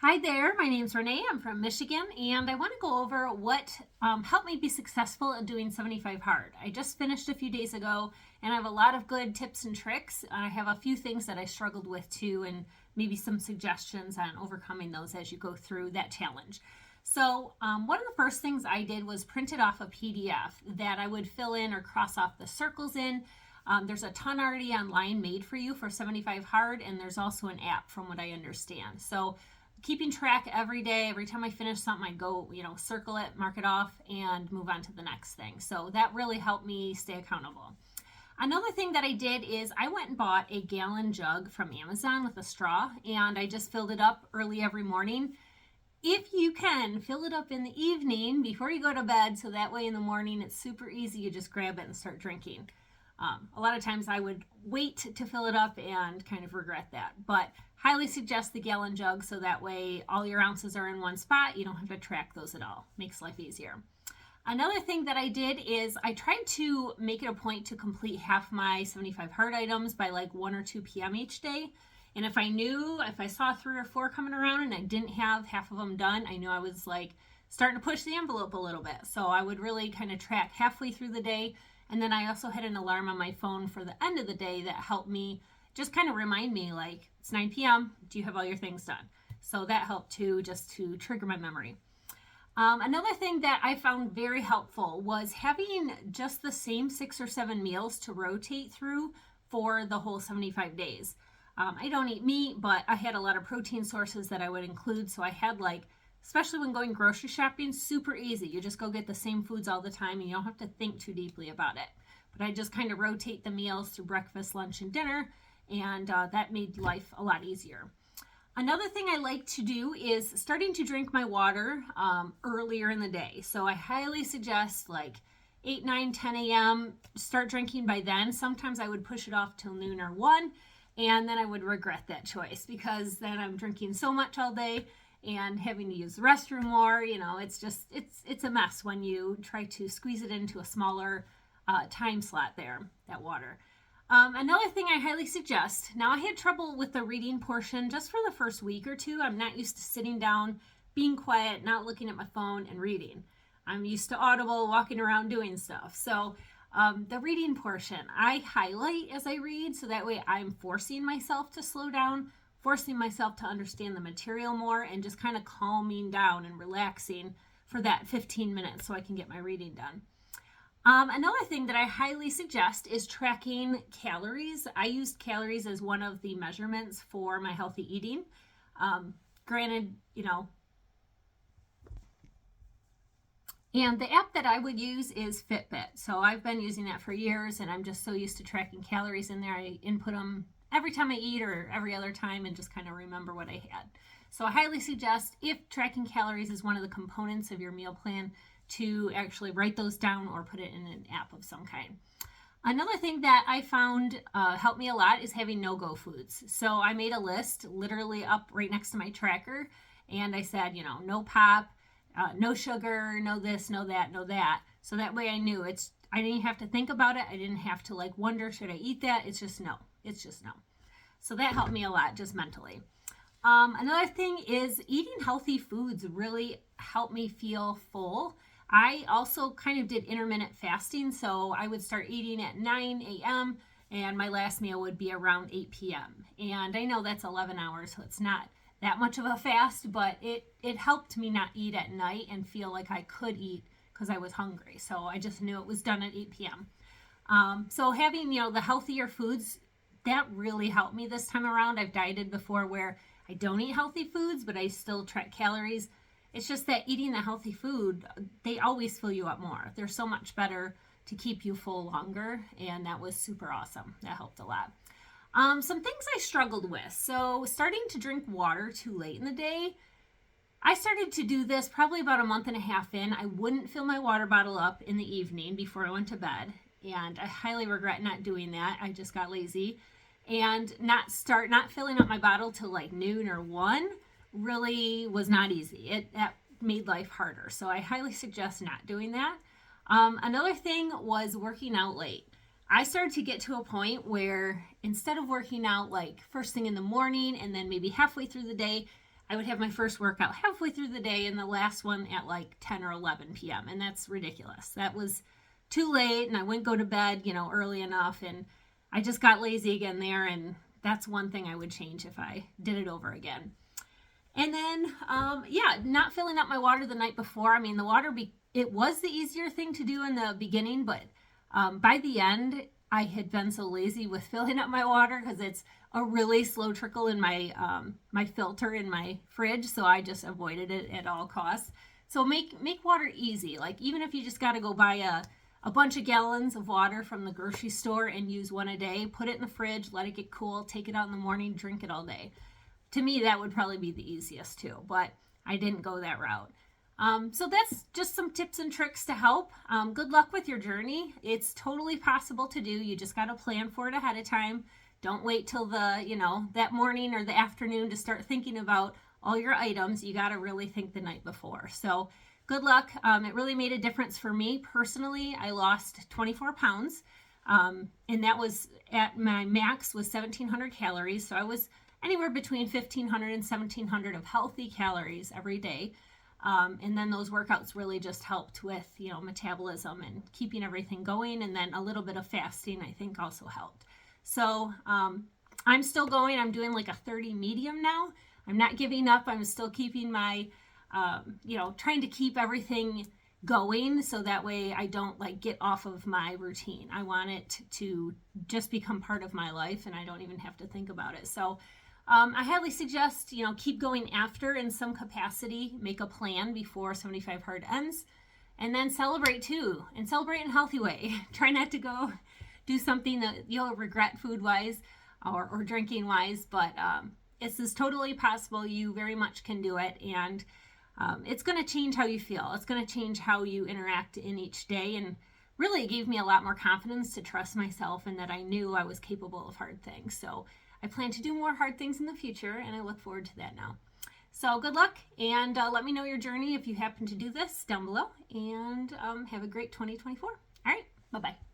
Hi there, my name's Renee. I'm from Michigan, and I want to go over what helped me be successful at doing 75 hard. I just finished a few days ago, and I have a lot of good tips and tricks. I have a few things that I struggled with too, and maybe some suggestions on overcoming those as you go through that challenge. One of the first things I did was printed off a PDF that I would fill in or cross off the circles in. There's a ton already online made for you for 75 hard, and there's also an app from what I understand. So keeping track every day, every time I finish something, I go, circle it, mark it off, and move on to the next thing. So that really helped me stay accountable. Another thing that I did is I went and bought a gallon jug from Amazon with a straw, and I just filled it up early every morning. If you can, fill it up in the evening before you go to bed, so that way in the morning it's super easy. You just grab it and start drinking. A lot of times I would wait to fill it up and kind of regret that, but highly suggest the gallon jug so that way all your ounces are in one spot. You don't have to track those at all. Makes life easier. Another thing that I did is I tried to make it a point to complete half my 75 hard items by like 1 or 2 p.m. each day. And if I saw 3 or 4 coming around and I didn't have half of them done, I knew I was like starting to push the envelope a little bit. So I would really kind of track halfway through the day. And then I also had an alarm on my phone for the end of the day that helped me just kind of remind me, like, it's 9 p.m. Do you have all your things done? So that helped too, just to trigger my memory. Another thing that I found very helpful was having just the same 6 or 7 meals to rotate through for the whole 75 days. I don't eat meat, but I had a lot of protein sources that I would include. So I had especially when going grocery shopping, super easy. You just go get the same foods all the time and you don't have to think too deeply about it. But I just kind of rotate the meals through breakfast, lunch, and dinner, and that made life a lot easier. Another thing I like to do is starting to drink my water earlier in the day. So I highly suggest 8, 9, 10 a.m. start drinking by then. Sometimes I would push it off till noon or 1, and then I would regret that choice because then I'm drinking so much all day and having to use the restroom more. It's a mess when you try to squeeze it into a smaller time slot there, that water. Another thing I highly suggest, now I had trouble with the reading portion just for the first week or two. I'm not used to sitting down, being quiet, not looking at my phone and reading. I'm used to Audible, walking around doing stuff. So the reading portion, I highlight as I read, so that way I'm forcing myself to slow down, forcing myself to understand the material more, and just kind of calming down and relaxing for that 15 minutes so I can get my reading done. Another thing that I highly suggest is tracking calories. I used calories as one of the measurements for my healthy eating. Granted, and the app that I would use is Fitbit. So I've been using that for years, and I'm just so used to tracking calories in there. I input them every time I eat or every other time and just kind of remember what I had. So I highly suggest, if tracking calories is one of the components of your meal plan, to actually write those down or put it in an app of some kind. Another thing that I found helped me a lot is having no-go foods. So I made a list literally up right next to my tracker, and I said, no pop, no sugar, no this, no that, no that. So that way I knew I didn't have to think about it. I didn't have to wonder, should I eat that? It's just no. It's just no. So that helped me a lot just mentally. Another thing is eating healthy foods really helped me feel full. I also kind of did intermittent fasting, so I would start eating at 9 a.m. and my last meal would be around 8 p.m. And I know that's 11 hours, so it's not that much of a fast, but it helped me not eat at night and feel like I could eat because I was hungry. So I just knew it was done at 8 p.m. So having, the healthier foods, that really helped me this time around. I've dieted before where I don't eat healthy foods, but I still track calories. It's just that eating the healthy food, they always fill you up more. They're so much better to keep you full longer, and that was super awesome. That helped a lot. Some things I struggled with. So starting to drink water too late in the day. I started to do this probably about a month and a half in. I wouldn't fill my water bottle up in the evening before I went to bed, and I highly regret not doing that. I just got lazy. And not filling up my bottle till noon or 1 really was not easy. That made life harder. So I highly suggest not doing that. Another thing was working out late. I started to get to a point where instead of working out first thing in the morning and then maybe halfway through the day, I would have my first workout halfway through the day and the last one at like 10 or 11 p.m. And that's ridiculous. That was too late, and I wouldn't go to bed, early enough. And I just got lazy again there. And that's one thing I would change if I did it over again. And then, not filling up my water the night before. I mean, it was the easier thing to do in the beginning, but by the end, I had been so lazy with filling up my water because it's a really slow trickle in my my filter in my fridge, so I just avoided it at all costs. So make water easy. Like, even if you just got to go buy a bunch of gallons of water from the grocery store and use one a day, put it in the fridge, let it get cool, take it out in the morning, drink it all day. To me, that would probably be the easiest too, but I didn't go that route. So that's just some tips and tricks to help. Good luck with your journey. It's totally possible to do. You just got to plan for it ahead of time. Don't wait till that morning or the afternoon to start thinking about all your items. You got to really think the night before. So good luck. It really made a difference for me personally. I lost 24 pounds, and that was at my max was 1,700 calories. So I was anywhere between 1,500 and 1,700 of healthy calories every day. And then those workouts really just helped with, metabolism and keeping everything going. And then a little bit of fasting, I think, also helped. So I'm still going. I'm doing like a 30 medium now. I'm not giving up. I'm still keeping my, trying to keep everything going so that way I don't get off of my routine. I want it to just become part of my life and I don't even have to think about it. So I highly suggest, keep going after in some capacity, make a plan before 75 hard ends, and then celebrate too, and celebrate in a healthy way. Try not to go do something that you'll regret food-wise or drinking-wise, but this is totally possible. You very much can do it, and it's going to change how you feel. It's going to change how you interact in each day, and really it gave me a lot more confidence to trust myself and that I knew I was capable of hard things. So I plan to do more hard things in the future, and I look forward to that now. So good luck, and let me know your journey if you happen to do this down below, and have a great 2024. All right, bye-bye.